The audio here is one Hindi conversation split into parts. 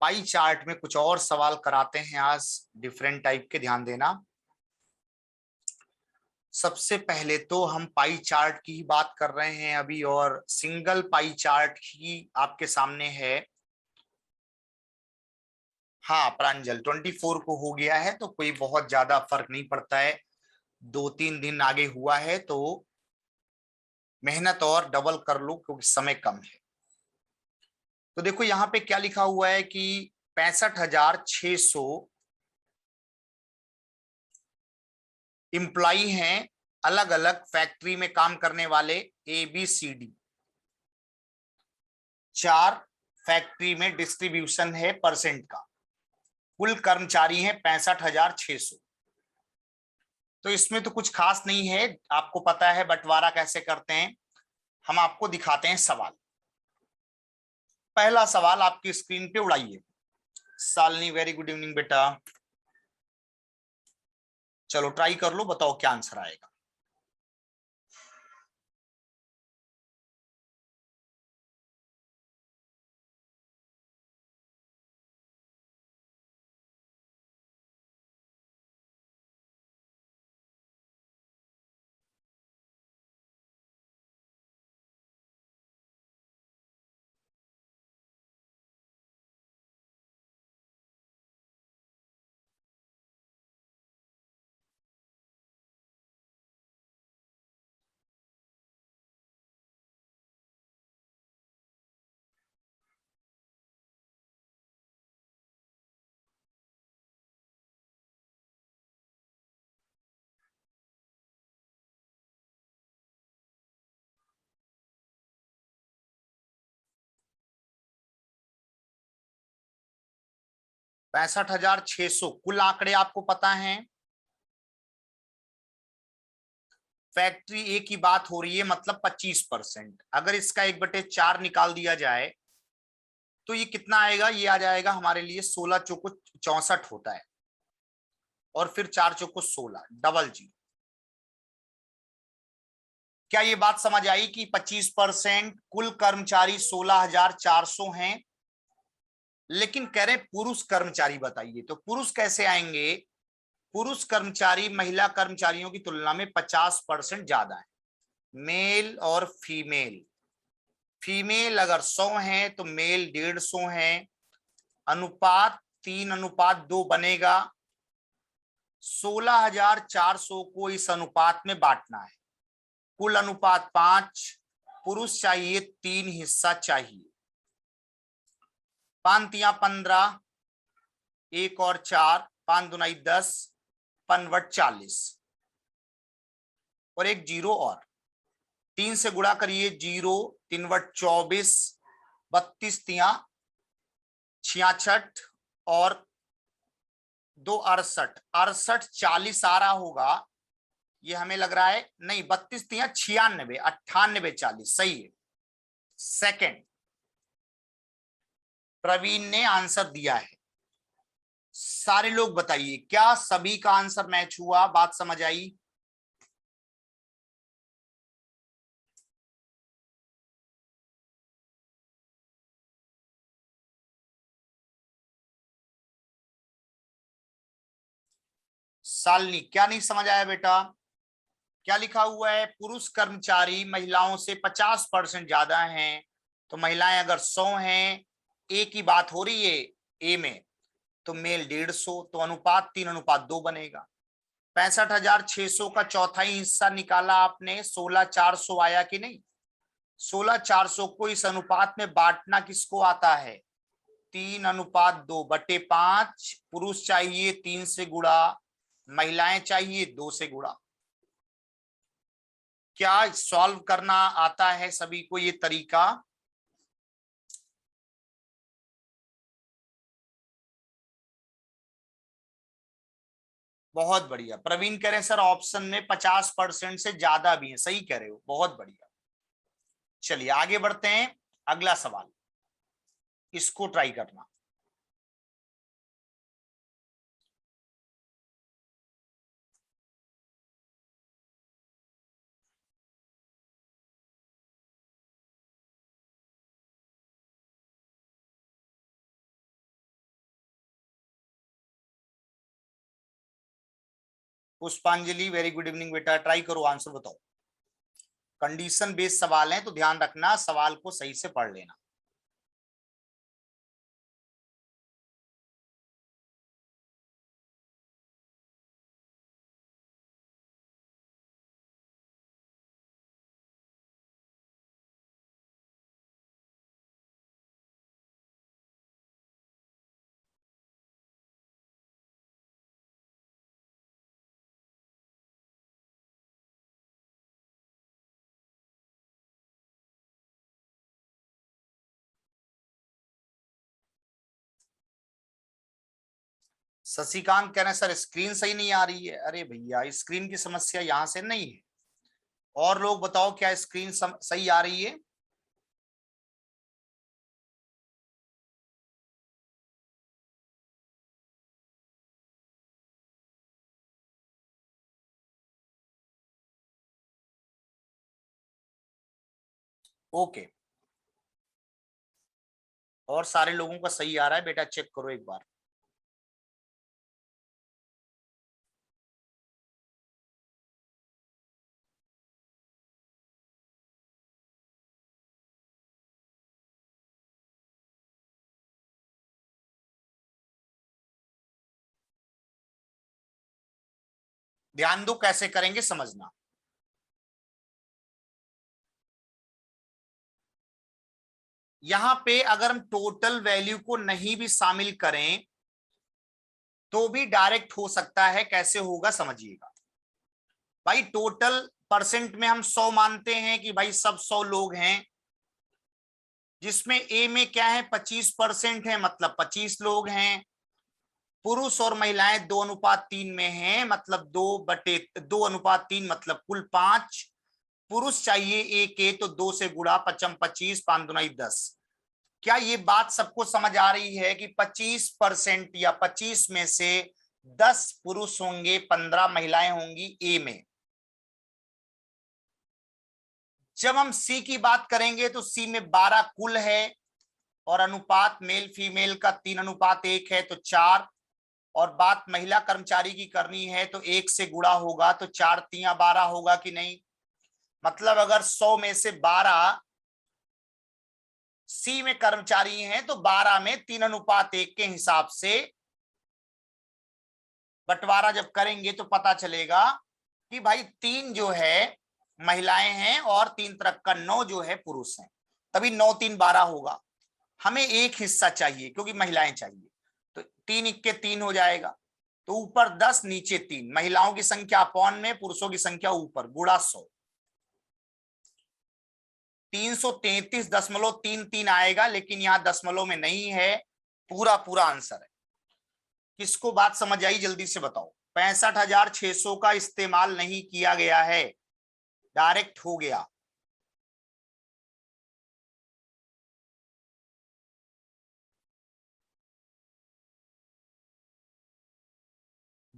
पाई चार्ट में कुछ और सवाल कराते हैं आज, डिफरेंट टाइप के, ध्यान देना। सबसे पहले तो हम पाई चार्ट की ही बात कर रहे हैं अभी, और सिंगल पाई चार्ट ही आपके सामने है। हाँ प्रांजल, 24 को हो गया है तो कोई बहुत ज्यादा फर्क नहीं पड़ता है, 2-3 दिन आगे हुआ है तो मेहनत और डबल कर लो क्योंकि समय कम है। तो देखो यहाँ पे क्या लिखा हुआ है कि 65,600 इंप्लॉई हैं, अलग अलग फैक्ट्री में काम करने वाले, ABCD। 4 फैक्ट्री में डिस्ट्रीब्यूशन है परसेंट का। कुल कर्मचारी हैं 65,600। तो इसमें तो कुछ खास नहीं है, आपको पता है बंटवारा कैसे करते हैं। हम आपको दिखाते हैं सवाल। पहला सवाल आपकी स्क्रीन पे उड़ाइए। शालिनी, वेरी गुड इवनिंग बेटा। चलो ट्राई कर लो, बताओ क्या आंसर आएगा। $65,600 कुल आंकड़े आपको पता है। फैक्ट्री ए की बात हो रही है, मतलब 25%। अगर इसका 1/4 निकाल दिया जाए तो ये कितना आएगा, ये आ जाएगा हमारे लिए 16 चौको 64 होता है, और फिर 4 चौको 16, डबल जीरो। क्या ये बात समझ आई कि 25% कुल कर्मचारी 16,400 हैं, लेकिन कह रहे पुरुष कर्मचारी बताइए, तो पुरुष कैसे आएंगे। पुरुष कर्मचारी महिला कर्मचारियों की तुलना में 50% ज्यादा है। मेल और फीमेल, फीमेल अगर 100 है तो मेल 150 है। अनुपात 3:2 बनेगा। 16,400 को इस अनुपात में बांटना है। कुल अनुपात 5, पुरुष चाहिए 3 हिस्सा चाहिए। 5×3 = 15, 1 और 4, 5×2 = 10, 5×40, और एक जीरो और 3 से गुणा करिए, 0, 3×24, 32×3 = 66, और 2 68, 68 40 आ रहा होगा। ये हमें लग रहा है नहीं, 32×3 = 96, 98 40 सही है। सेकंड, प्रवीण ने आंसर दिया है। सारे लोग बताइए, क्या सभी का आंसर मैच हुआ, बात समझ आई। सालनी, क्या नहीं समझ आया बेटा। क्या लिखा हुआ है, पुरुष कर्मचारी महिलाओं से 50% ज्यादा हैं, तो महिलाएं अगर 100 हैं, ए की बात हो रही है ए में, तो मेल 150, तो अनुपात 3:2 बनेगा। 65,600 का चौथाई हिस्सा निकाला आपने, 16,400 आया कि नहीं। 16,400 को इस अनुपात में बांटना किसको आता है, 3:2/5। पुरुष चाहिए 3 से गुणा, महिलाएं चाहिए 2 से गुणा। क्या सॉल्व करना आता है सभी को ये तरीका। बहुत बढ़िया। प्रवीण कह रहे हैं सर ऑप्शन में 50% से ज्यादा भी है, सही कह रहे हो, बहुत बढ़िया। चलिए आगे बढ़ते हैं, अगला सवाल, इसको ट्राई करना। पुष्पांजलि वेरी गुड इवनिंग बेटा, ट्राई करो आंसर बताओ। कंडीशन बेस्ड सवाल है तो ध्यान रखना, सवाल को सही से पढ़ लेना। शशिकांत कह रहे हैं सर स्क्रीन सही नहीं आ रही है। अरे भैया स्क्रीन की समस्या यहां से नहीं है, और लोग बताओ क्या स्क्रीन सही आ रही है? ओके, और सारे लोगों का सही आ रहा है बेटा, चेक करो एक बार। ध्यान दो कैसे करेंगे समझना। यहां पे अगर हम टोटल वैल्यू को नहीं भी शामिल करें तो भी डायरेक्ट हो सकता है। कैसे होगा समझिएगा भाई। टोटल परसेंट में हम 100 मानते हैं कि भाई सब 100 लोग हैं, जिसमें ए में क्या है 25% है, मतलब 25 लोग हैं। पुरुष और महिलाएं 2:3 में हैं, मतलब 2/2 मतलब कुल 5। पुरुष चाहिए एक, तो 2 से गुणा, 5 25, 5 दूनी 10। क्या ये बात सबको समझ आ रही है कि 25% या 25 में से 10 पुरुष होंगे, 15 महिलाएं होंगी ए में। जब हम सी की बात करेंगे तो सी में 12 कुल है, और अनुपात मेल फीमेल का 3:1 है तो 4। और बात महिला कर्मचारी की करनी है तो 1 से गुणा होगा तो 4 तिया 12 होगा कि नहीं। मतलब अगर 100 में से 12 सी में कर्मचारी हैं तो 12 में 3:1 के हिसाब से बंटवारा जब करेंगे तो पता चलेगा कि भाई 3 जो है महिलाएं हैं और 3 तरफ का 9 जो है पुरुष हैं। तभी 9 3 12 होगा। हमें एक हिस्सा चाहिए क्योंकि महिलाएं चाहिए, तो 3 इक्के 3 हो जाएगा। तो ऊपर 10 नीचे 3, महिलाओं की संख्या अपॉन में, पुरुषों की संख्या ऊपर, गुणा 100। 333.33 आएगा, लेकिन यहां दशमलव में नहीं है, पूरा पूरा आंसर है। किसको बात समझ आई जल्दी से बताओ। 65,600 का इस्तेमाल नहीं किया गया है, डायरेक्ट हो गया।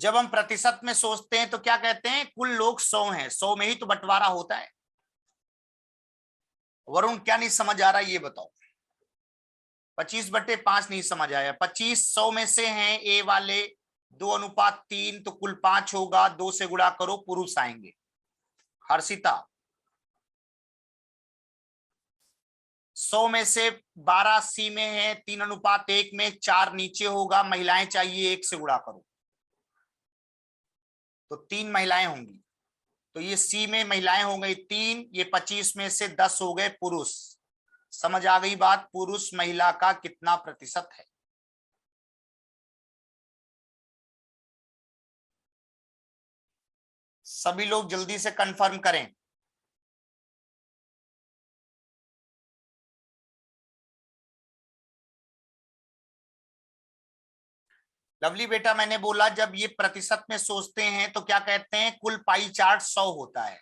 जब हम प्रतिशत में सोचते हैं तो क्या कहते हैं, कुल लोग 100 हैं, 100 में ही तो बंटवारा होता है। वरुण क्या नहीं समझ आ रहा ये बताओ। 25/5 नहीं समझ आया। 25 100 में से हैं ए वाले, 2:3 तो कुल 5 होगा, 2 से गुणा करो, पुरुष आएंगे। हर्षिता 100 में से 12 सी में है, 3:1 में 4 नीचे होगा, महिलाएं चाहिए, 1 से गुणा करो तो 3 महिलाएं होंगी। तो ये सी में महिलाएं हो गई 3, ये 25 में से 10 हो गए पुरुष। समझ आ गई बात, पुरुष महिला का कितना प्रतिशत है। सभी लोग जल्दी से कंफर्म करें। लवली बेटा मैंने बोला जब ये प्रतिशत में सोचते हैं तो क्या कहते हैं, कुल पाई चार्ट 100 होता है।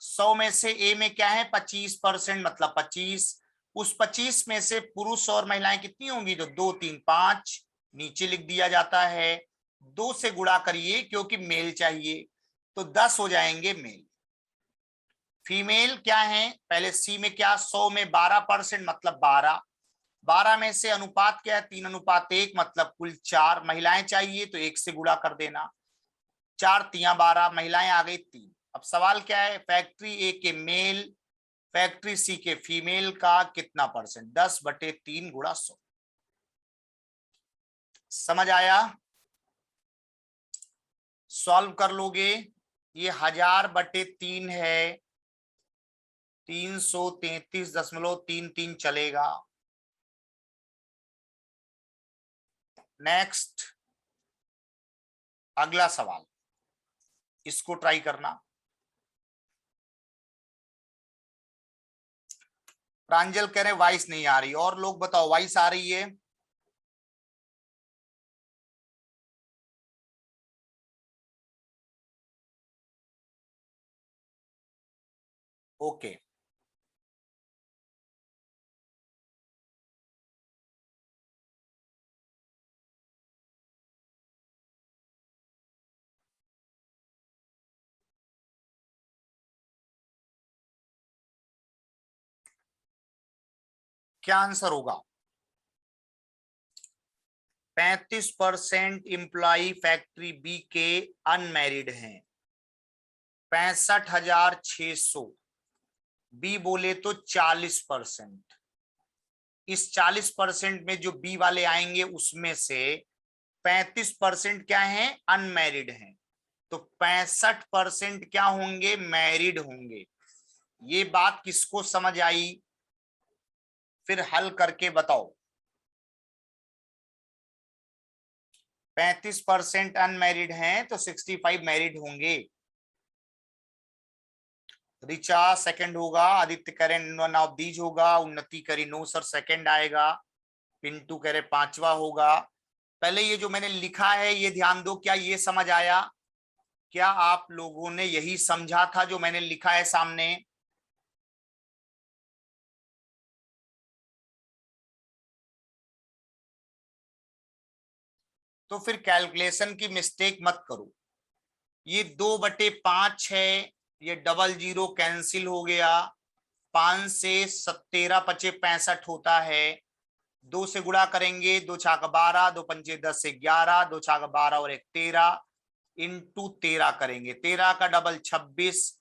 100 में से ए में क्या है 25%, मतलब 25। उस 25 में से पुरुष और महिलाएं कितनी होंगी, जो 2 3 5 नीचे लिख दिया जाता है। 2 से गुणा करिए क्योंकि मेल चाहिए, तो 10 हो जाएंगे मेल। फीमेल क्या है, पहले सी में क्या, 100 में 12% मतलब 12। 12 में से अनुपात क्या है, 3:1 मतलब कुल 4। महिलाएं चाहिए तो 1 से गुणा कर देना। 4 तिया 12, महिलाएं आ गई 3। अब सवाल क्या है, फैक्ट्री ए के मेल फैक्ट्री सी के फीमेल का कितना परसेंट, 10/3 गुणा 100। समझ आया? सॉल्व कर लोगे। ये 1000/3 है, 333.33 चलेगा। नेक्स्ट अगला सवाल, इसको ट्राई करना। प्रांजल कह रहे वॉइस नहीं आ रही, और लोग बताओ वॉइस आ रही है? ओके। क्या आंसर होगा? 35% इंप्लॉई फैक्ट्री बी के अनमैरिड हैं, 65,600। बी बोले तो 40%। इस 40% में जो बी वाले आएंगे उसमें से 35% क्या है, अनमैरिड हैं, तो 65% क्या होंगे, मैरिड होंगे। ये बात किसको समझ आई? फिर हल करके बताओ। 35% अनमैरिड हैं तो 65 मैरिड होंगे। रिचा सेकंड होगा, आदित्य करें नवदीज होगा, उन्नति करी नो सर सेकंड आएगा, पिंटू करे पांचवा होगा। पहले ये जो मैंने लिखा है ये ध्यान दो, क्या ये समझ आया? क्या आप लोगों ने यही समझा था जो मैंने लिखा है सामने? तो फिर कैलकुलेशन की मिस्टेक मत करो। ये 2/5 है, ये डबल जीरो कैंसिल हो गया, 5 से 17 पचे 65 होता है। 2 से गुणा करेंगे, 2 छाक 12, 2 पंचे 10 से 11, 2 छाक 12 और 1 13, इंटू 13 करेंगे, 13 का डबल 26,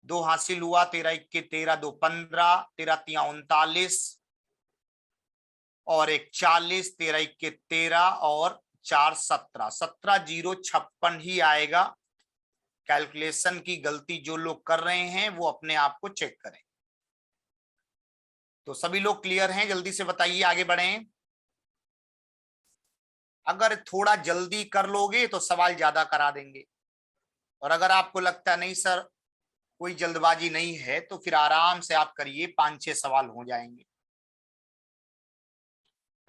2 हासिल हुआ, 13 इक्के 13, 2 15, 13 तिया 39 और 1 40, 13 इक्के 13 और 4 17, 17,056 ही आएगा। कैलकुलेशन की गलती जो लोग कर रहे हैं वो अपने आप को चेक करें। तो सभी लोग क्लियर हैं? जल्दी से बताइए, आगे बढ़ें। अगर थोड़ा जल्दी कर लोगे तो सवाल ज्यादा करा देंगे, और अगर आपको लगता नहीं सर कोई जल्दबाजी नहीं है तो फिर आराम से आप करिए, 5-6 सवाल हो जाएंगे।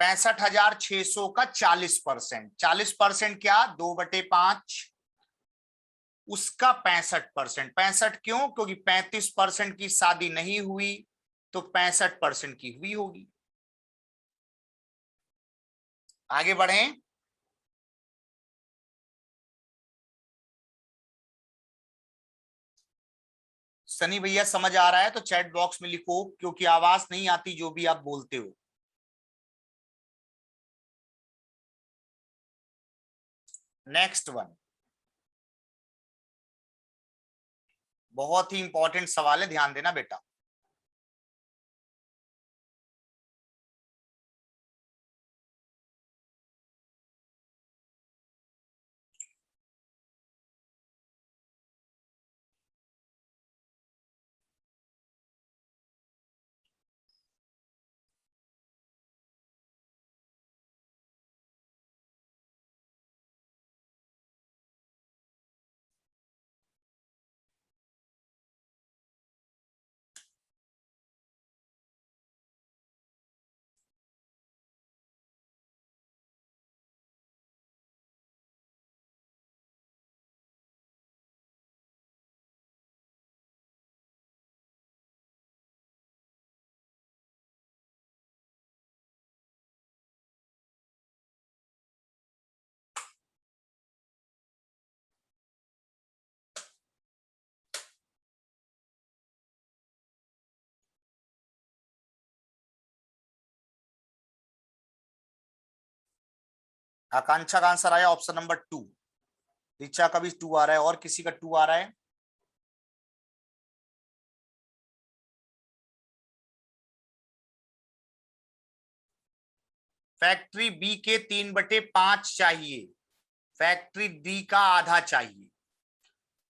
65,600 का 40%, 40% क्या, 2/5, उसका 65%। 65 क्यों? क्योंकि 35% की शादी नहीं हुई तो 65% की हुई होगी। आगे बढ़ें। सनी भैया समझ आ रहा है तो चैट बॉक्स में लिखो, क्योंकि आवाज नहीं आती जो भी आप बोलते हो। नेक्स्ट वन बहुत ही इंपॉर्टेंट सवाल है, ध्यान देना बेटा। आकांक्षा का आंसर आया ऑप्शन नंबर 2। रिचा का भी 2 आ रहा है, और किसी का 2 आ रहा है? फैक्ट्री बी के 3/5 चाहिए, फैक्ट्री डी का आधा चाहिए।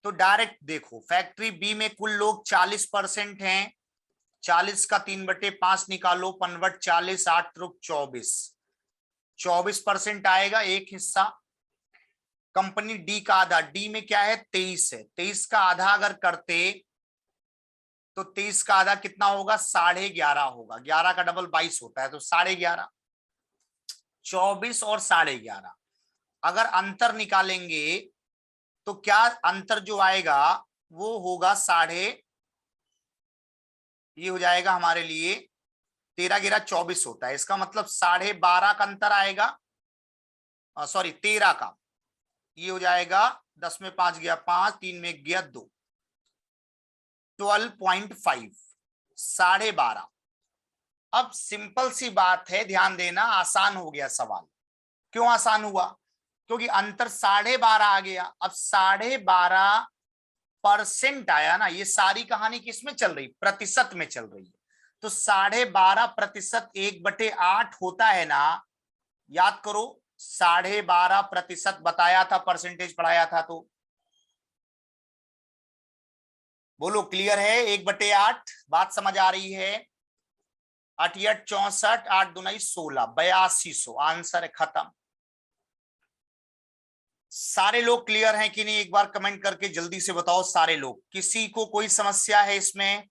तो डायरेक्ट देखो, फैक्ट्री बी में कुल लोग 40% हैं, 40 का 3/5 निकालो, 5 40, 8 त्रुक 24, 24% आएगा एक हिस्सा। कंपनी डी का आधा, डी में क्या है 23 है, 23 का आधा अगर करते तो 23 का आधा कितना होगा, 11.5 होगा, 11 का डबल 22 होता है, तो 11.5, 24 और 11.5। अगर अंतर निकालेंगे तो क्या अंतर जो आएगा वो होगा ये हो जाएगा हमारे लिए 13 11 24 होता है, इसका मतलब 12.5 का अंतर आएगा, सॉरी 13 का, ये हो जाएगा 10 में 5 गया 5, 3 में गया 2, 12.5, 12.5। अब सिंपल सी बात है, ध्यान देना, आसान हो गया सवाल। क्यों आसान हुआ? क्योंकि अंतर 12.5 आ गया। अब 12.5% आया ना, ये सारी कहानी किसमें चल रही, प्रतिशत में चल रही है। तो 12.5% 1/8 होता है ना, याद करो 12.5% बताया था, परसेंटेज पढ़ाया था, तो बोलो क्लियर है? 1/8 बात समझ आ रही है? 8 8 64, 8 दूनी 16, 8200 आंसर है, खत्म। सारे लोग क्लियर हैं कि नहीं, एक बार कमेंट करके जल्दी से बताओ सारे लोग, किसी को कोई समस्या है इसमें?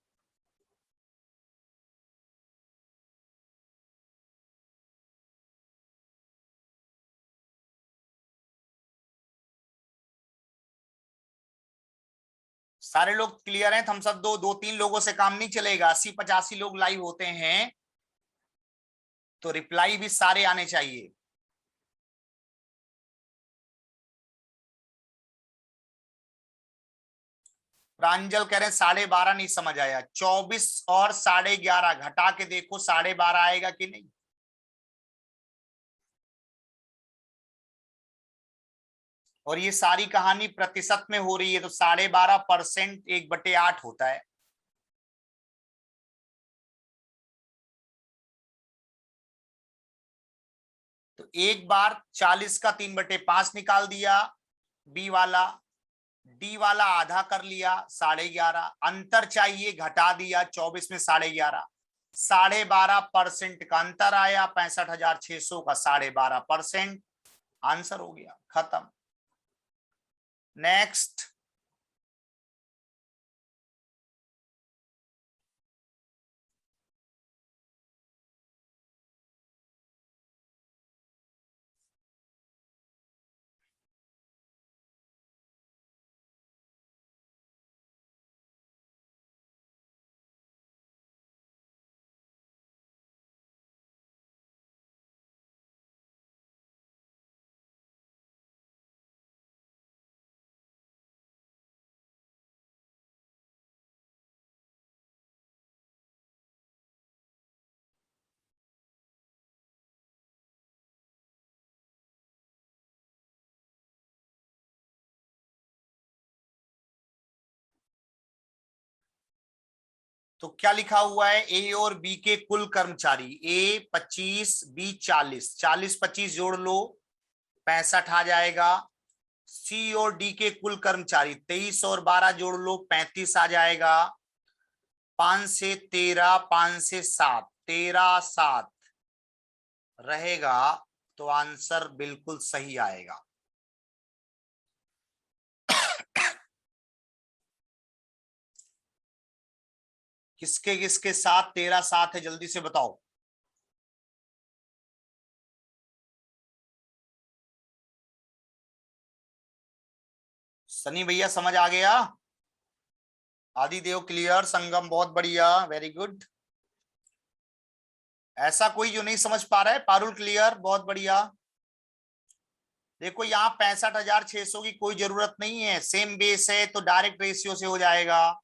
सारे लोग क्लियर हैं? थम्स अप दो, 2 3 लोगों से काम नहीं चलेगा, 80 85 लोग लाइव होते हैं तो रिप्लाई भी सारे आने चाहिए। प्रांजल कह रहे हैं 12.5 नहीं समझ आया, 24 और 11.5 घटा के देखो 12.5 आएगा कि नहीं। और ये सारी कहानी प्रतिशत में हो रही है, तो 12.5% 1/8 होता है। तो एक बार 40 का 3/5 निकाल दिया, बी वाला, डी वाला आधा कर लिया 11.5, अंतर चाहिए घटा दिया, 24 में 11.5, 12.5% का अंतर आया, 65,600 का 12.5%, आंसर हो गया, खत्म। नेक्स्ट। तो क्या लिखा हुआ है, ए और बी के कुल कर्मचारी, ए 25, बी 40, 40 25 जोड़ लो 65 आ जाएगा। सी और डी के कुल कर्मचारी 23 और 12 जोड़ लो 35 आ जाएगा। 5 से 13, 5 से 7, 13 7 रहेगा, तो आंसर बिल्कुल सही आएगा। किसके किसके साथ 13 7 है, जल्दी से बताओ। सनी भैया समझ आ गया? आदिदेव क्लियर, संगम बहुत बढ़िया, वेरी गुड। ऐसा कोई जो नहीं समझ पा रहा है? पारुल क्लियर, बहुत बढ़िया। देखो यहाँ 65,600 की कोई जरूरत नहीं है, सेम बेस है तो डायरेक्ट रेशियो से हो जाएगा।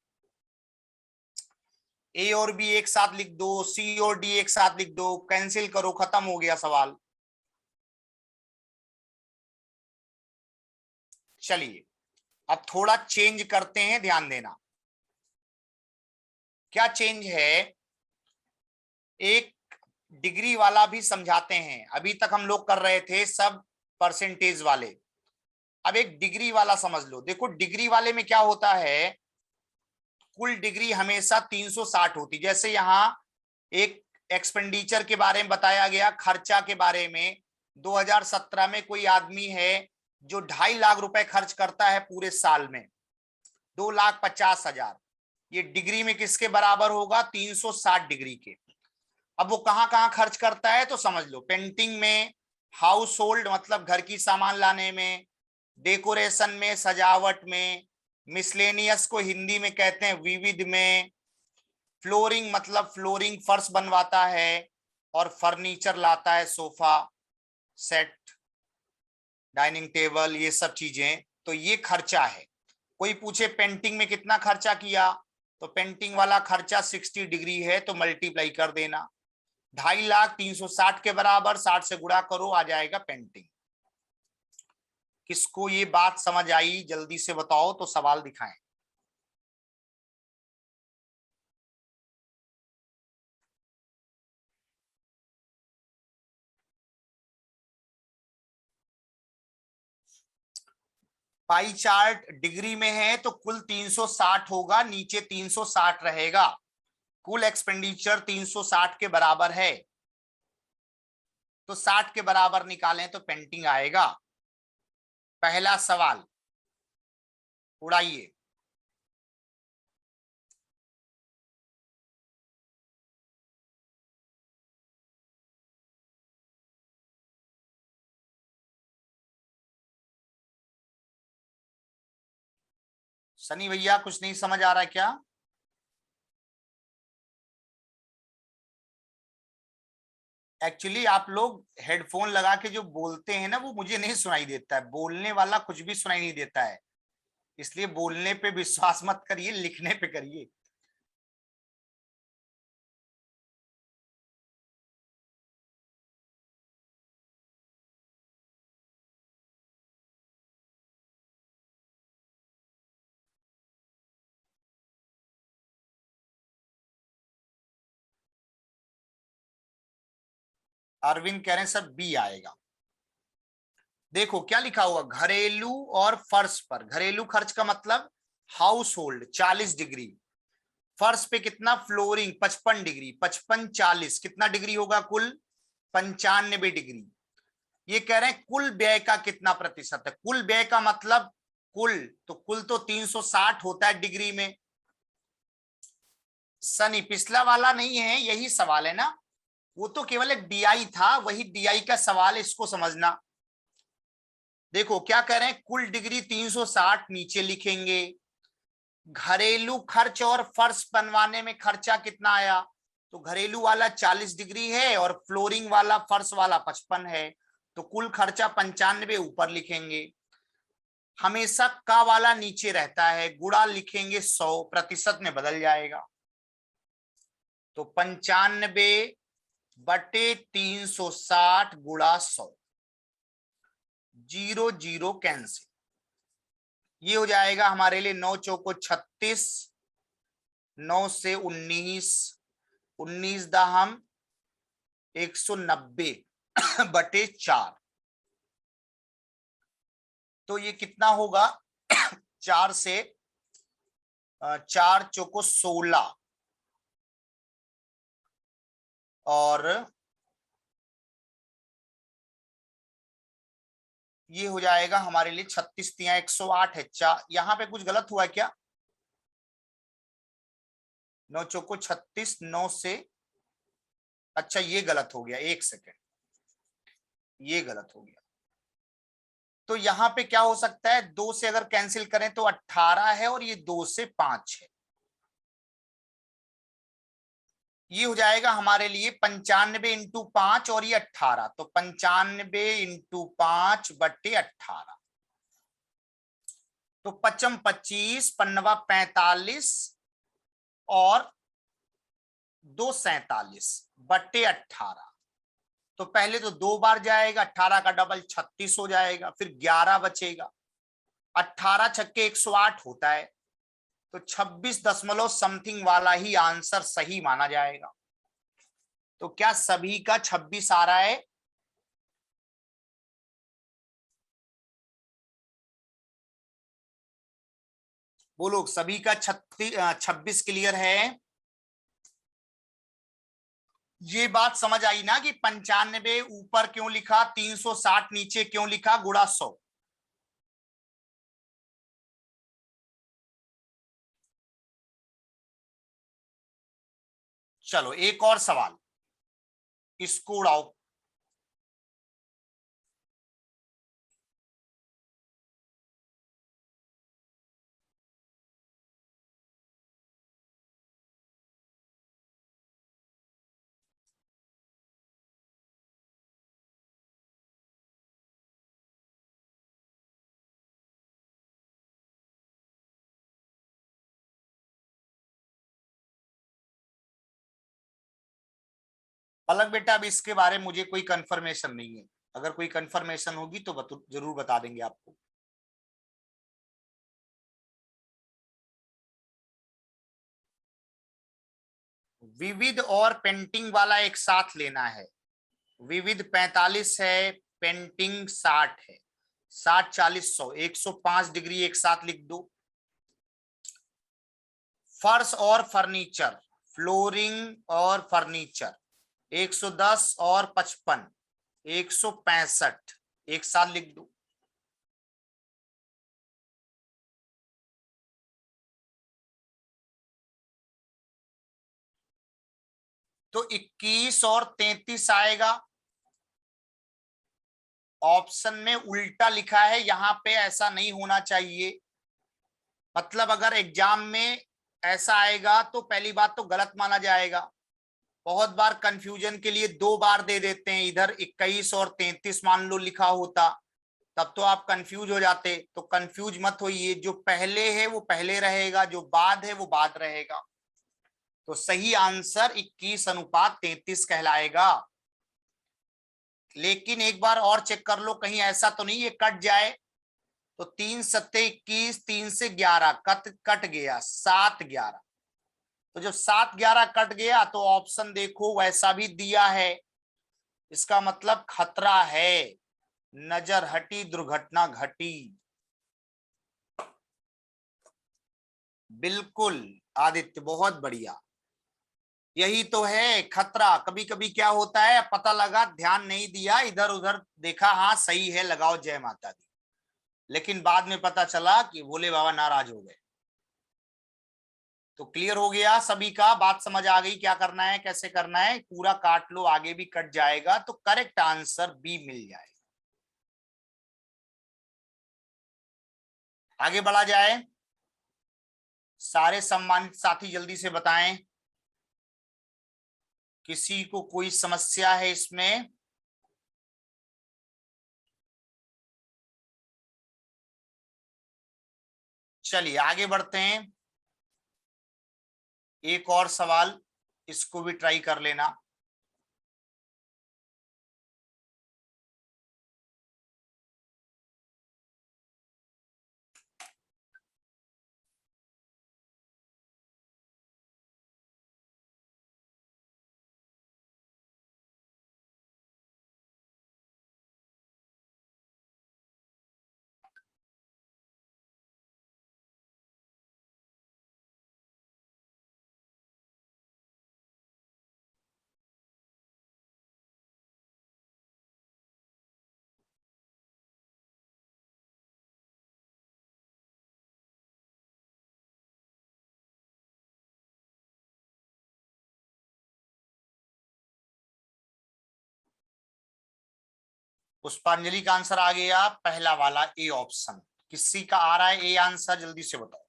ए और बी एक साथ लिख दो, सी और डी एक साथ लिख दो, कैंसिल करो, खत्म हो गया सवाल। चलिए अब थोड़ा चेंज करते हैं, ध्यान देना। क्या चेंज है, एक डिग्री वाला भी समझाते हैं। अभी तक हम लोग कर रहे थे सब परसेंटेज वाले, अब एक डिग्री वाला समझ लो। देखो डिग्री वाले में क्या होता है, कुल डिग्री हमेशा 360 होती। जैसे यहाँ एक एक्सपेंडिचर के बारे में बताया गया, खर्चा के बारे में। 2017 में कोई आदमी है जो 2.5 लाख रुपए खर्च करता है पूरे साल में, 2,50,000। ये डिग्री में किसके बराबर होगा, 360 डिग्री के। अब वो कहां कहां खर्च करता है तो समझ लो, पेंटिंग में, हाउस होल्ड मतलब घर की सामान लाने में, डेकोरेशन में, सजावट में, मिसलेनियस को हिंदी में कहते हैं विविध में, फ्लोरिंग मतलब फ्लोरिंग फर्श बनवाता है, और फर्नीचर लाता है, सोफा सेट, डाइनिंग टेबल, ये सब चीजें। तो ये खर्चा है। कोई पूछे पेंटिंग में कितना खर्चा किया, तो पेंटिंग वाला खर्चा 60 डिग्री है तो मल्टीप्लाई कर देना, 2.5 लाख 360 के बराबर, 60 से गुणा करो, आ जाएगा पेंटिंग। किसको ये बात समझ आई जल्दी से बताओ तो सवाल दिखाएं। पाई चार्ट डिग्री में है तो कुल 360 होगा, नीचे 360 रहेगा। कुल एक्सपेंडिचर 360 के बराबर है, तो 60 के बराबर निकालें तो पेंटिंग आएगा। पहला सवाल उड़ाइए। सनी भैया कुछ नहीं समझ आ रहा है क्या? एक्चुअली आप लोग हेडफोन लगा के जो बोलते हैं ना, वो मुझे नहीं सुनाई देता है, बोलने वाला कुछ भी सुनाई नहीं देता है। इसलिए बोलने पे विश्वास मत करिए, लिखने पे करिए। अरविंद कह रहे हैं सर बी आएगा। देखो क्या लिखा हुआ, घरेलू और फर्श पर। घरेलू खर्च का मतलब हाउस होल्ड 40 डिग्री, फर्श पे कितना, फ्लोरिंग 55 डिग्री, 55 40 कितना डिग्री होगा, कुल 95 डिग्री। ये कह रहे हैं कुल व्यय का कितना प्रतिशत है। कुल व्यय का मतलब कुल, तो कुल तो 360 होता है डिग्री में। सनी पिछला वाला नहीं है, यही सवाल है ना, वो तो केवल एक डीआई था, वही डीआई का सवाल है, इसको समझना। देखो क्या कह रहे हैं, कुल डिग्री 360 नीचे लिखेंगे, घरेलू खर्च और फर्श बनवाने में खर्चा कितना आया, तो घरेलू वाला 40 डिग्री है और फ्लोरिंग वाला फर्श वाला 55 है, तो कुल खर्चा 95 ऊपर लिखेंगे। हमेशा का वाला नीचे रहता है, गुणा लिखेंगे 100, प्रतिशत में बदल जाएगा। तो 95/360 गुणा 100, 0 0 कैंसिल। ये हो जाएगा हमारे लिए 9 चौको 36, 9 से 19, 19 दहम 190/4। तो ये कितना होगा, 4 से 4 चौको 16, और ये हो जाएगा हमारे लिए 36 तिया 108 है। यहाँ पे कुछ गलत हुआ क्या, 9 चौको 36, 9 से, अच्छा ये गलत हो गया, एक सेकेंड, ये गलत हो गया। तो यहाँ पे क्या हो सकता है, 2 से अगर कैंसिल करें तो 18 है, और ये 2 से 5 है। ये हो जाएगा हमारे लिए 95 इंटू 5, और ये 18, तो 95 इंटू 5/18। तो 55 25, 55 45, और 2 47/18। तो पहले तो 2 बार जाएगा, 18 का डबल 36 हो जाएगा, फिर 11 बचेगा। 18 छक्के 108 होता है, तो 26 दशमलव समथिंग वाला ही आंसर सही माना जाएगा। तो क्या सभी का 26 आ रहा है? बोलो, सभी का 26 क्लियर है? ये बात समझ आई ना कि 95 ऊपर क्यों लिखा, 360 नीचे क्यों लिखा, गुणा 100। चलो एक और सवाल, इसको उड़ाओ। पलक बेटा, अब इसके बारे में मुझे कोई कंफर्मेशन नहीं है, अगर कोई कंफर्मेशन होगी तो जरूर बता देंगे आपको। विविध और पेंटिंग वाला एक साथ लेना है। विविध 45 है, पेंटिंग 60 है। 60 40 100, 105 डिग्री एक साथ लिख दो। फर्श और फर्नीचर, फ्लोरिंग और फर्नीचर, 110 और 55, 165 एक साथ लिख दो। तो 21 और 33 आएगा। ऑप्शन में उल्टा लिखा है, यहां पे ऐसा नहीं होना चाहिए। मतलब अगर एग्जाम में ऐसा आएगा तो पहली बात तो गलत माना जाएगा। बहुत बार कंफ्यूजन के लिए दो बार दे देते हैं, इधर 21 और 33 मान लो लिखा होता, तब तो आप कंफ्यूज हो जाते। तो कंफ्यूज मत होइए, जो पहले है वो पहले रहेगा, जो बाद है वो बाद रहेगा। तो सही आंसर 21 अनुपात 33 कहलाएगा। लेकिन एक बार और चेक कर लो, कहीं ऐसा तो नहीं ये कट जाए। तो 3 सत्ते 21, 3 से 11 कट गया, 7 11। तो जब 7 11 कट गया तो ऑप्शन देखो वैसा भी दिया है, इसका मतलब खतरा है, नजर हटी दुर्घटना घटी। बिल्कुल आदित्य, बहुत बढ़िया। यही तो है खतरा। कभी कभी क्या होता है, पता लगा ध्यान नहीं दिया, इधर उधर देखा, हाँ सही है लगाओ जय माता दी, लेकिन बाद में पता चला कि भोले बाबा नाराज हो गए। तो क्लियर हो गया सभी का, बात समझ आ गई क्या करना है कैसे करना है। पूरा काट लो, आगे भी कट जाएगा तो करेक्ट आंसर बी मिल जाएगा। आगे बढ़ा जाए। सारे सम्मानित साथी जल्दी से बताएं, किसी को कोई समस्या है इसमें? चलिए आगे बढ़ते हैं। एक और सवाल, इसको भी ट्राई कर लेना। पुष्पांजलि का आंसर आ गया पहला वाला ए ऑप्शन। किसी का आ रहा है ए आंसर, जल्दी से बताओ।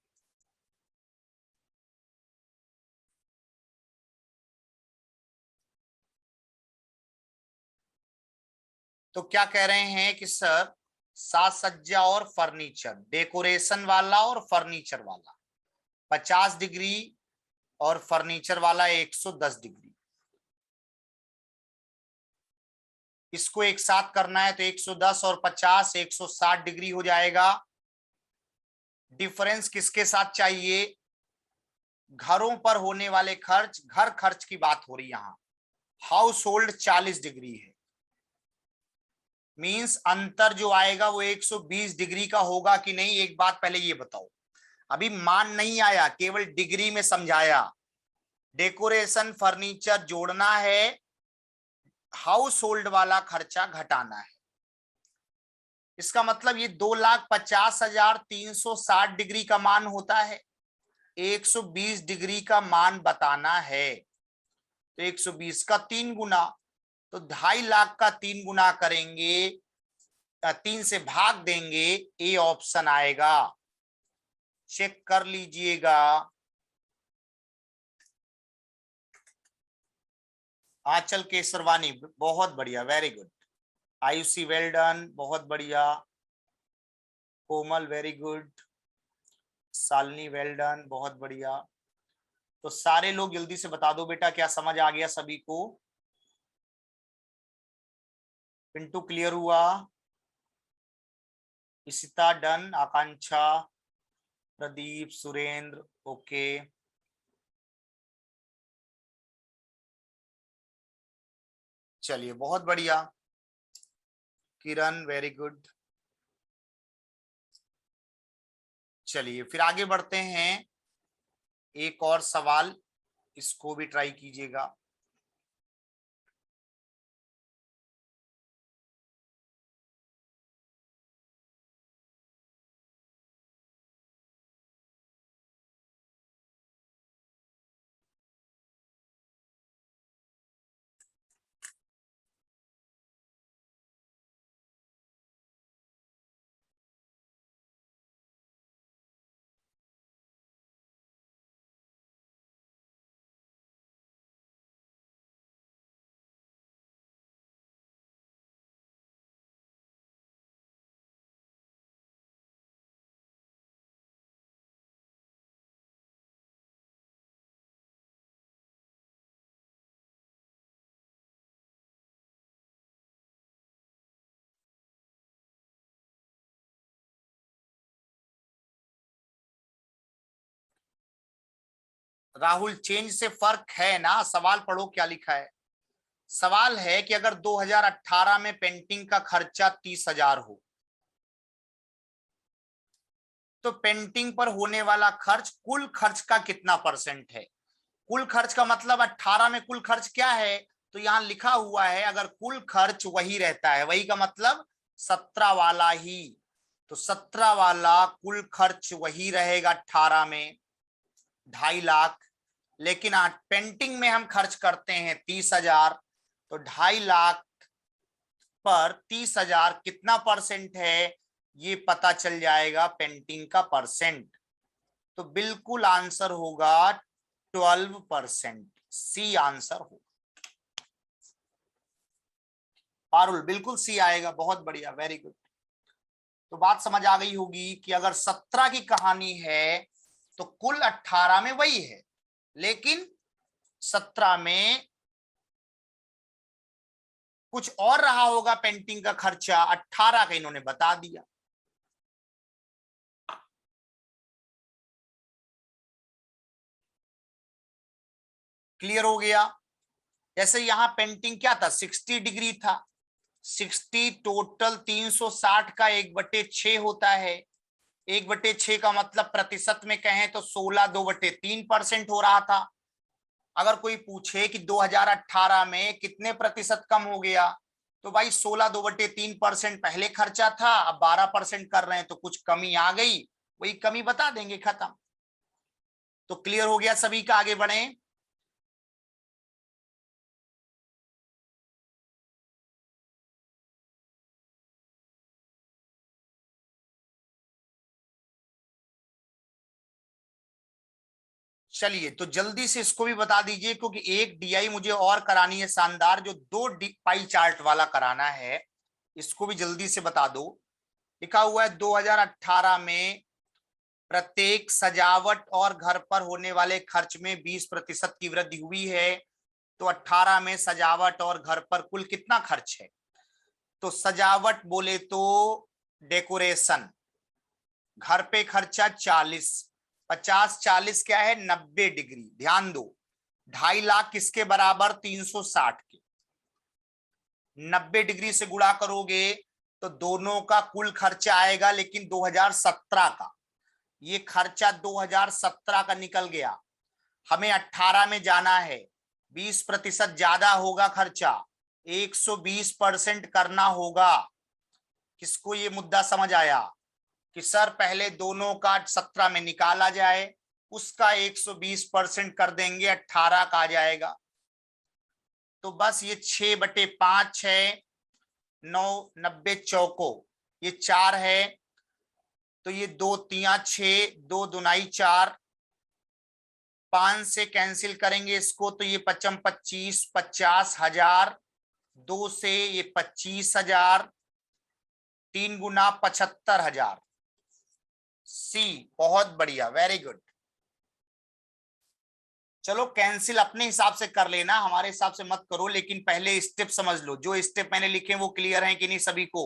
तो क्या कह रहे हैं कि सर साज सज्जा और फर्नीचर, डेकोरेशन वाला और फर्नीचर वाला 50 डिग्री और फर्नीचर वाला 110 डिग्री। इसको एक साथ करना है तो 110 और 50 160 डिग्री हो जाएगा। डिफरेंस किसके साथ चाहिए? घरों पर होने वाले खर्च, घर खर्च की बात हो रही यहां। हाउस होल्ड 40 डिग्री है, मींस अंतर जो आएगा वो 120 डिग्री का होगा कि नहीं? एक बात पहले ये बताओ, अभी मान नहीं आया, केवल डिग्री में समझाया। डेकोरेशन फर्नीचर जोड़ना है, हाउस होल्ड वाला खर्चा घटाना है। इसका मतलब ये 2,50,360 डिग्री का मान होता है, 120 डिग्री का मान बताना है, तो 120 का 3 गुना, तो 2.5 लाख का 3 गुना करेंगे, 3 से भाग देंगे, ए ऑप्शन आएगा। चेक कर लीजिएगा। आंचल केसरवानी बहुत बढ़िया, very good. Ayushi well done, बहुत बढ़िया। Komal very good. Shalini well done, बहुत बढ़िया। तो सारे लोग जल्दी से बता दो बेटा, क्या समझ आ गया सभी को? पिंटू क्लियर हुआ? इशिता डन, आकांक्षा, प्रदीप, सुरेंद्र ओके। चलिए बहुत बढ़िया। किरण वेरी गुड। चलिए फिर आगे बढ़ते हैं, एक और सवाल, इसको भी ट्राई कीजिएगा। राहुल, चेंज से फर्क है ना? सवाल पढ़ो क्या लिखा है। सवाल है कि अगर 2018 में पेंटिंग का खर्चा 30,000 हो, तो पेंटिंग पर होने वाला खर्च कुल खर्च का कितना परसेंट है? कुल खर्च का मतलब 18 में कुल खर्च क्या है? तो यहां लिखा हुआ है अगर कुल खर्च वही रहता है, वही का मतलब 17 वाला ही, तो 17 वाला कुल खर्च वही रहेगा 18 में, 2.5 लाख। लेकिन आज पेंटिंग में हम खर्च करते हैं 30,000, तो 2.5 लाख पर 30,000 कितना परसेंट है ये पता चल जाएगा पेंटिंग का परसेंट। तो बिल्कुल आंसर होगा 12%, सी आंसर होगा। पारुल बिल्कुल सी आएगा, बहुत बढ़िया, वेरी गुड। तो बात समझ आ गई होगी कि अगर 17 की कहानी है तो कुल 18 में वही है, लेकिन 17 में कुछ और रहा होगा पेंटिंग का खर्चा, 18 का इन्होंने बता दिया। क्लियर हो गया? जैसे यहां पेंटिंग क्या था, 60 डिग्री था, 60 टोटल 360 का 1/6 होता है। 1/6 का मतलब प्रतिशत में कहें तो 16/2/3% हो रहा था। अगर कोई पूछे कि 2018 में कितने प्रतिशत कम हो गया, तो भाई 16/2/3% पहले खर्चा था, अब 12% कर रहे हैं, तो कुछ कमी आ गई, वही कमी बता देंगे, खत्म। तो क्लियर हो गया सभी का? आगे बढ़े। चलिए तो जल्दी से इसको भी बता दीजिए, क्योंकि एक डीआई मुझे और करानी है शानदार, जो 2 पाई चार्ट वाला कराना है, इसको भी जल्दी से बता दो। लिखा हुआ है 2018 में प्रत्येक सजावट और घर पर होने वाले खर्च में 20% की वृद्धि हुई है। तो 18 में सजावट और घर पर कुल कितना खर्च है? तो सजावट बोले तो डेकोरेशन, घर पे खर्चा 40, 50 40 क्या है 90 डिग्री। ध्यान दो 2.5 लाख किसके बराबर 360 के। 90 डिग्री से गुणा करोगे तो दोनों का कुल खर्चा आएगा, लेकिन 2017 का। ये खर्चा 2017 का निकल गया। हमें 18 में जाना है, 20% ज्यादा होगा खर्चा, 120% करना होगा। किसको ये मुद्दा समझ आया कि सर पहले दोनों का 17 में निकाला जाए, उसका 120% कर देंगे, 18 का आ जाएगा। तो बस ये 6/5 है, 9 90 चौको, ये 4 है, तो ये 2 3 6, 2 दूनाई 4, 5 से कैंसिल करेंगे इसको तो ये 55 25 50,000, 2 से ये 25,000, 3 गुना 75,000। सी, बहुत बढ़िया, वेरी गुड। चलो कैंसिल अपने हिसाब से कर लेना, हमारे हिसाब से मत करो, लेकिन पहले स्टेप समझ लो। जो स्टेप मैंने लिखे वो क्लियर है कि नहीं सभी को?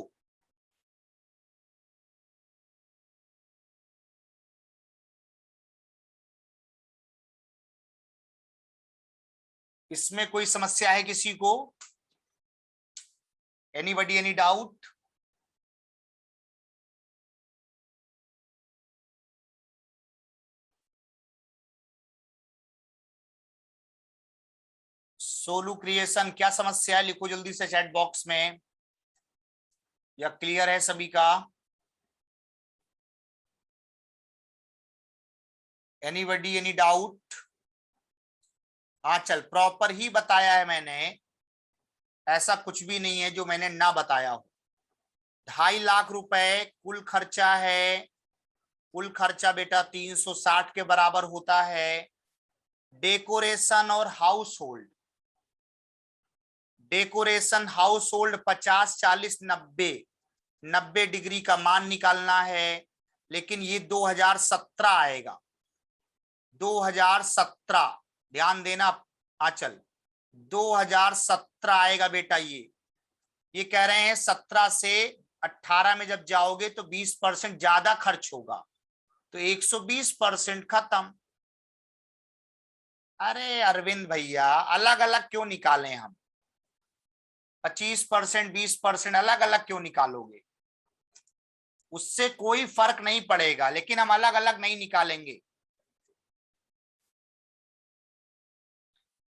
इसमें कोई समस्या है किसी को? Anybody, any doubt? सोलू क्रिएशन, क्या समस्या है? लिखो जल्दी से चैट बॉक्स में, या क्लियर है सभी का? Anybody, any doubt? हाँ चल, प्रॉपर ही बताया है मैंने, ऐसा कुछ भी नहीं है जो मैंने ना बताया हो। 2.5 लाख रुपए कुल खर्चा है। कुल खर्चा बेटा 360 के बराबर होता है। डेकोरेशन और house hold, decoration house hold 50 40 90, 90 degree का मान निकालना है, लेकिन ये 2017 आएगा। 2017 ध्यान देना आंचल, 2017 आएगा बेटा। ये कह रहे हैं 17 से 18 में जब जाओगे तो 20% ज्यादा खर्च होगा, तो 120% खत्म। अरे अरविंद भैया, अलग अलग क्यों निकालें हम? 25% 20% अलग अलग क्यों निकालोगे? उससे कोई फर्क नहीं पड़ेगा, लेकिन हम अलग अलग नहीं निकालेंगे।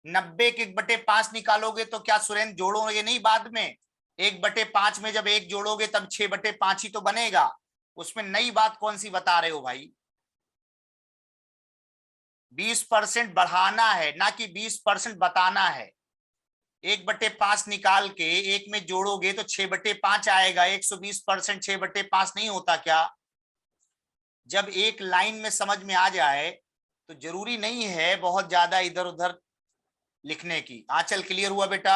90 के 1/5 निकालोगे तो क्या सुरेंद्र जोड़ोगे नहीं बाद में? 1/5 में जब 1 जोड़ोगे तब 6/5 ही तो बनेगा। उसमें नई बात कौन सी बता रहे हो भाई? 20% बढ़ाना है ना कि 20% बताना है। 1/5 निकाल के 1 में जोड़ोगे तो 6/5 आएगा। 120% 6/5 नहीं होता क्या? जब एक लाइन में समझ में आ जाए तो जरूरी नहीं है बहुत ज्यादा इधर उधर लिखने की। आंचल क्लियर हुआ बेटा?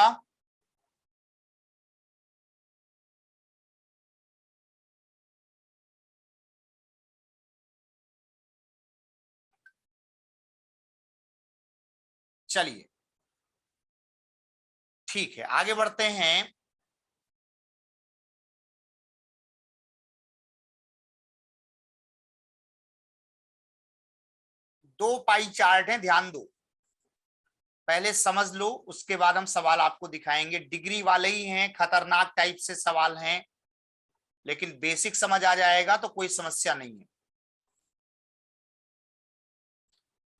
चलिए ठीक है, आगे बढ़ते हैं। दो पाई चार्ट है, ध्यान दो, पहले समझ लो उसके बाद हम सवाल आपको दिखाएंगे। डिग्री वाले ही हैं, खतरनाक टाइप से सवाल हैं, लेकिन बेसिक समझ आ जाएगा तो कोई समस्या नहीं है।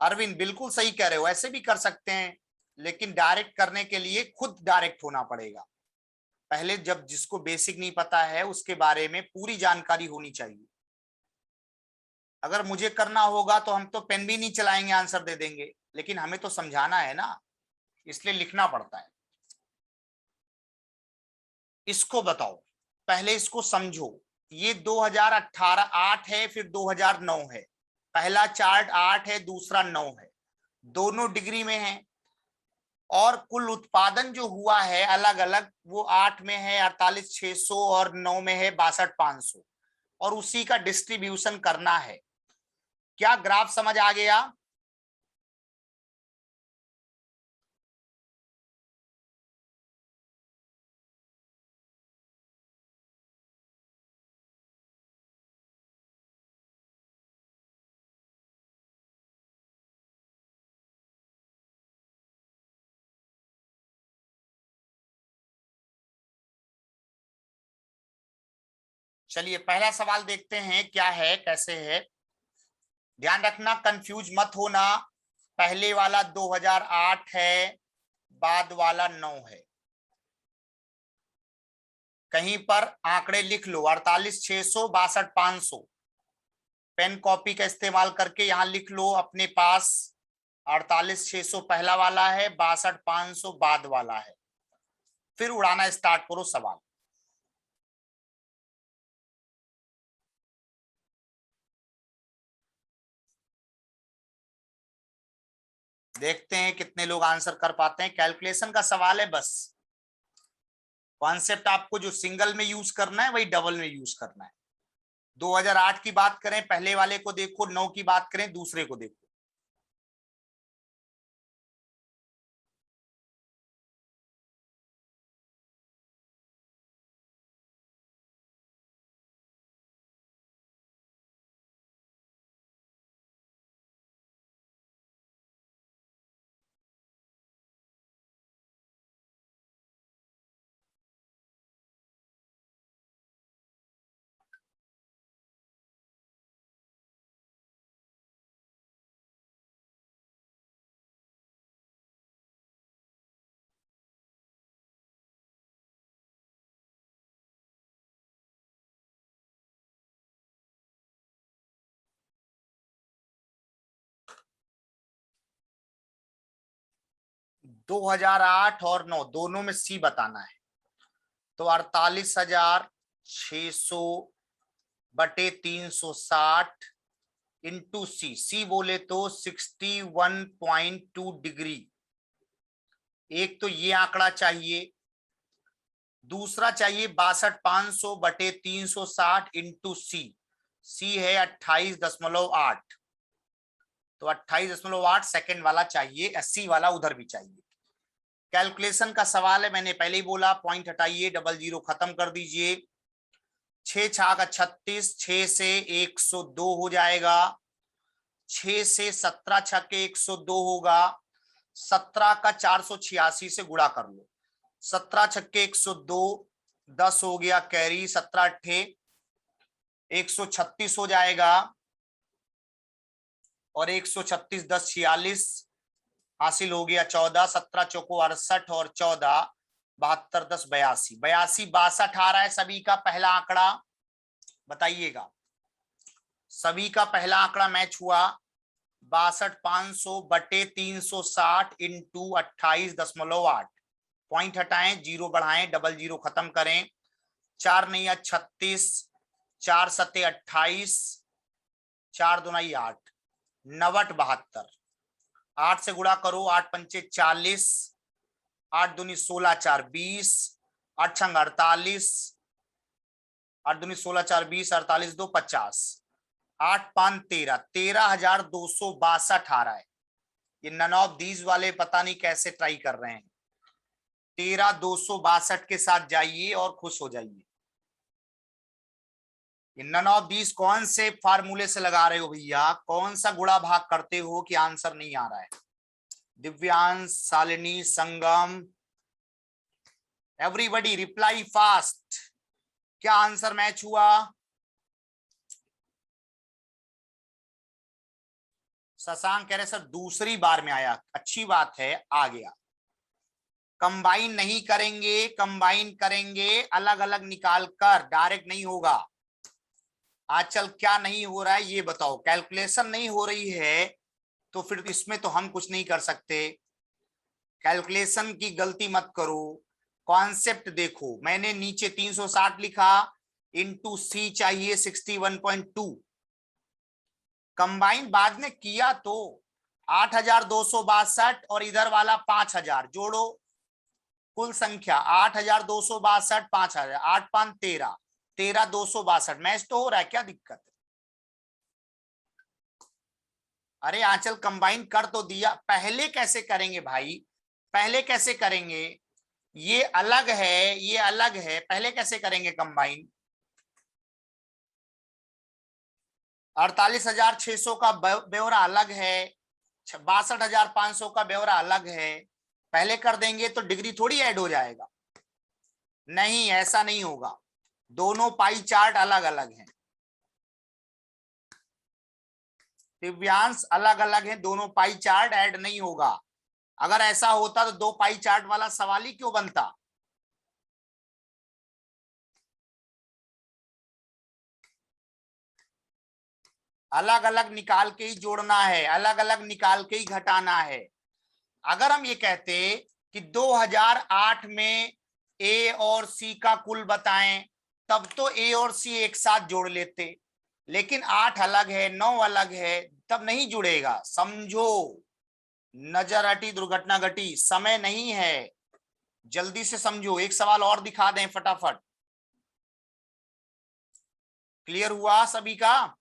अरविंद बिल्कुल सही कह रहे हो, ऐसे भी कर सकते हैं, लेकिन डायरेक्ट करने के लिए खुद डायरेक्ट होना पड़ेगा। पहले जब जिसको बेसिक नहीं पता है उसके बारे में पूरी जानकारी होनी चाहिए। अगर मुझे करना होगा तो हम तो पेन भी नहीं चलाएंगे, आंसर दे देंगे, लेकिन हमें तो समझाना है ना, इसलिए लिखना पड़ता है। इसको बताओ, पहले इसको समझो। ये 2018 8 है, फिर 2009 है। पहला चार्ट 8 है, दूसरा 9 है, दोनों डिग्री में है। और कुल उत्पादन जो हुआ है अलग अलग, वो 8 में है 48,600 और 9 में है 62,500, और उसी का डिस्ट्रीब्यूशन करना है। क्या ग्राफ समझ आ गया? चलिए पहला सवाल देखते हैं क्या है, कैसे है। ध्यान रखना, कंफ्यूज मत होना। पहले वाला 2008 है, बाद वाला 9 है। कहीं पर आंकड़े लिख लो, 48,600, 62,500। पेन कॉपी का इस्तेमाल करके यहां लिख लो अपने पास। 48,600 पहला वाला है, 62,500 बाद वाला है। फिर उड़ाना स्टार्ट करो सवाल। देखते हैं कितने लोग आंसर कर पाते हैं। कैलकुलेशन का सवाल है बस। कॉन्सेप्ट आपको जो सिंगल में यूज करना है वही डबल में यूज करना है। 2008 की बात करें पहले वाले को देखो, 9 की बात करें दूसरे को देखो। दो 2008 और 9 दोनों में सी बताना है। तो 48,600 बटे 360 इंटू सी। सी बोले तो 61.2 डिग्री। एक तो ये आंकड़ा चाहिए, दूसरा चाहिए 62,500 बटे 360 इंटू सी। सी है 28.8। तो 28.8 सेकेंड वाला चाहिए, 80 वाला उधर भी चाहिए। कैलकुलेशन का सवाल है, मैंने पहले ही बोला, पॉइंट हटाइए, डबल जीरो खत्म कर दीजिए। 6 छाका 36, 6 से 102 हो जाएगा। 6 से 17 छक्के 102 होगा। 17 का 486 से गुणा कर लो। 17 छक्के 102, 10 हो गया कैरी, 17 अट्ठे 136 हो जाएगा। और 136 10 46 हासिल हो गया 14, 17 चौको 68 और 14 72 10 82 82 62 आ रहा है सभी का पहला आंकड़ा। बताइएगा, सभी का पहला आंकड़ा मैच हुआ। 62,500 बटे 360 इंटू 28.8। पॉइंट हटाएं, जीरो बढ़ाएं, डबल जीरो खत्म करें। 4 नहीं 36, 4 सत्ते 28, 4 दुनाई 8, 9 72। 8 से गुणा करो, 8 पंचे 40, 8 दूनी 16 4 20, 8 छंग 48, 8 दूनी 16 4 20, 48 2 50, 8 5 13, 13,262 आ रहा है। ये नन ऑफ दीज वाले पता नहीं कैसे ट्राई कर रहे हैं। 13,262 के साथ जाइए और खुश हो जाइए। नन ऑफ दीज कौन से फार्मूले से लगा रहे हो भैया, कौन सा गुणा भाग करते हो कि आंसर नहीं आ रहा है? दिव्यांश, शालिनी, संगम, एवरीबडी रिप्लाई फास्ट। क्या आंसर मैच हुआ? शशांक कह रहे सर दूसरी बार में आया, अच्छी बात है, आ गया। कंबाइन नहीं करेंगे, कंबाइन करेंगे अलग अलग निकाल कर, डायरेक्ट नहीं होगा। आजकल क्या नहीं हो रहा है ये बताओ? कैलकुलेशन नहीं हो रही है तो फिर इसमें तो हम कुछ नहीं कर सकते। कैलकुलेशन की गलती मत करो, कॉन्सेप्ट देखो। मैंने नीचे 360 लिखा, इनटू सी चाहिए 61.2। कंबाइन बाद में किया तो 8,262 और इधर वाला 5,000 जोड़ो, कुल संख्या 8,262 5,000, 8 5 13, 13,262 मैच तो हो रहा है, क्या दिक्कत है? अरे आंचल कंबाइन कर तो दिया, पहले कैसे करेंगे भाई? पहले कैसे करेंगे? ये अलग है, ये अलग है, पहले कैसे करेंगे कंबाइन? 48,600 का ब्यौरा अलग है, 62,500 का ब्यौरा अलग है। पहले कर देंगे तो डिग्री थोड़ी ऐड हो जाएगा। नहीं, ऐसा नहीं होगा। दोनों पाई चार्ट अलग अलग हैं। दिव्यांश अलग अलग हैं, दोनों पाई चार्ट ऐड नहीं होगा। अगर ऐसा होता तो दो पाई चार्ट वाला सवाल ही क्यों बनता। अलग अलग निकाल के ही जोड़ना है, अलग अलग निकाल के ही घटाना है। अगर हम ये कहते कि 2008 में ए और सी का कुल बताएं, तब तो ए और सी एक साथ जोड़ लेते, लेकिन 8 अलग है 9 अलग है, तब नहीं जुड़ेगा। समझो, नजर हटी दुर्घटना घटी, समय नहीं है, जल्दी से समझो। एक सवाल और दिखा दें फटाफट। क्लियर हुआ सभी का?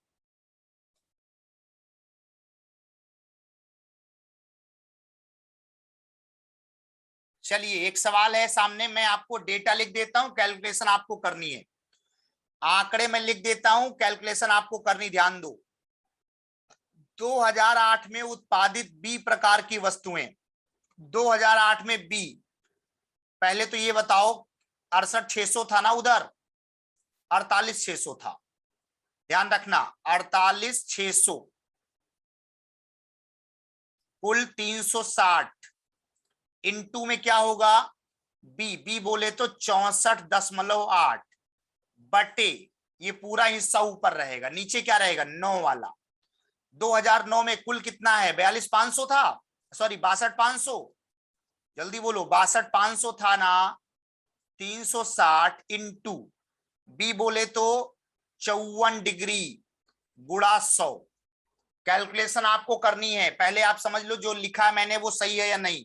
चलिए, एक सवाल है सामने, मैं आपको डेटा लिख देता हूं, कैलकुलेशन आपको करनी है। आंकड़े में लिख देता हूं, कैलकुलेशन आपको करनी, ध्यान दो। 2008 में उत्पादित बी प्रकार की वस्तुएं, 2008 में बी, पहले तो ये बताओ 68,600 था ना उधर, 48,600 था, ध्यान रखना 48,600, कुल 360, इनटू में क्या होगा, बी बोले तो 64.8 बटे, ये पूरा हिस्सा ऊपर रहेगा, नीचे क्या रहेगा 9 वाला। 2009 में कुल कितना है, 42,500 था, सॉरी 62,500, जल्दी बोलो 62,500 था ना। 360 इंटू बी बोले तो 54 डिग्री गुणा 100। कैलकुलेशन आपको करनी है, पहले आप समझ लो जो लिखा है मैंने वो सही है या नहीं।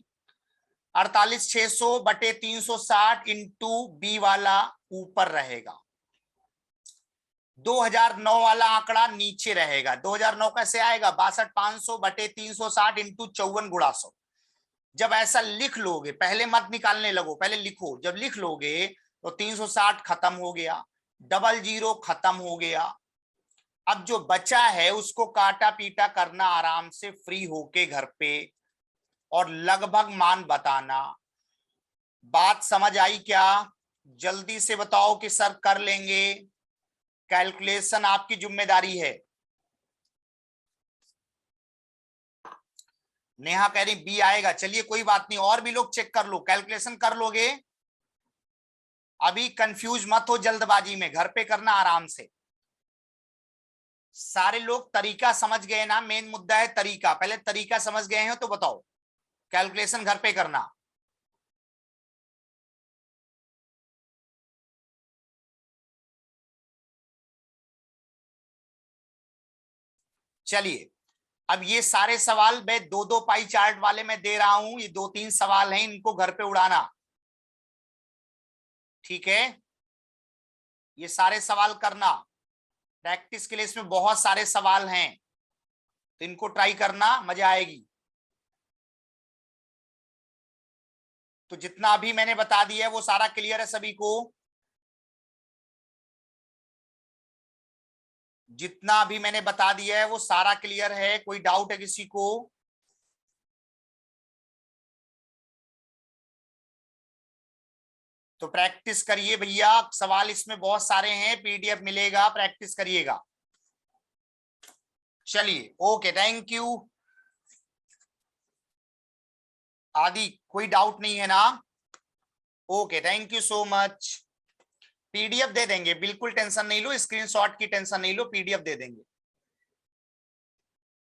48,600 बटे 360 इंटू बी वाला ऊपर रहेगा, 2009 वाला आंकड़ा नीचे रहेगा। 2009 कैसे आएगा, 62,500 बटे 360 इंटू 54 गुणा 100। जब ऐसा लिख लोगे, पहले मत निकालने लगो, पहले लिखो, जब लिख लोगे तो 360 खत्म हो गया, डबल जीरो खत्म हो गया। अब जो बचा है उसको काटा पीटा करना आराम से फ्री होके घर पे, और लगभग मान बताना। बात समझ आई क्या? जल्दी से बताओ कि सर कर लेंगे। कैलकुलेशन आपकी जिम्मेदारी है। नेहा कह रही बी आएगा, चलिए कोई बात नहीं, और भी लोग चेक कर लो, कैलकुलेशन कर लोगे। अभी कंफ्यूज मत हो जल्दबाजी में, घर पे करना आराम से। सारे लोग तरीका समझ गए ना, मेन मुद्दा है तरीका, पहले तरीका समझ गए हो तो बताओ, कैलकुलेशन घर पे करना। चलिए, अब ये सारे सवाल मैं दो दो पाई चार्ट वाले में दे रहा हूं, ये 2-3 सवाल हैं, इनको घर पे उड़ाना, ठीक है? ये सारे सवाल करना प्रैक्टिस के लिए, इसमें बहुत सारे सवाल हैं, तो इनको ट्राई करना, मजा आएगी। तो जितना अभी मैंने बता दिया है वो सारा क्लियर है सभी को? जितना अभी मैंने बता दिया है वो सारा क्लियर है? कोई डाउट है किसी को? तो प्रैक्टिस करिए भैया, सवाल इसमें बहुत सारे हैं, पीडीएफ मिलेगा, प्रैक्टिस करिएगा। चलिए, ओके, थैंक यू। आदि कोई डाउट नहीं है ना? Okay, thank you so much. PDF दे देंगे, बिल्कुल टेंशन नहीं लो, स्क्रीनशॉट की टेंशन नहीं लो, पीडीएफ दे देंगे।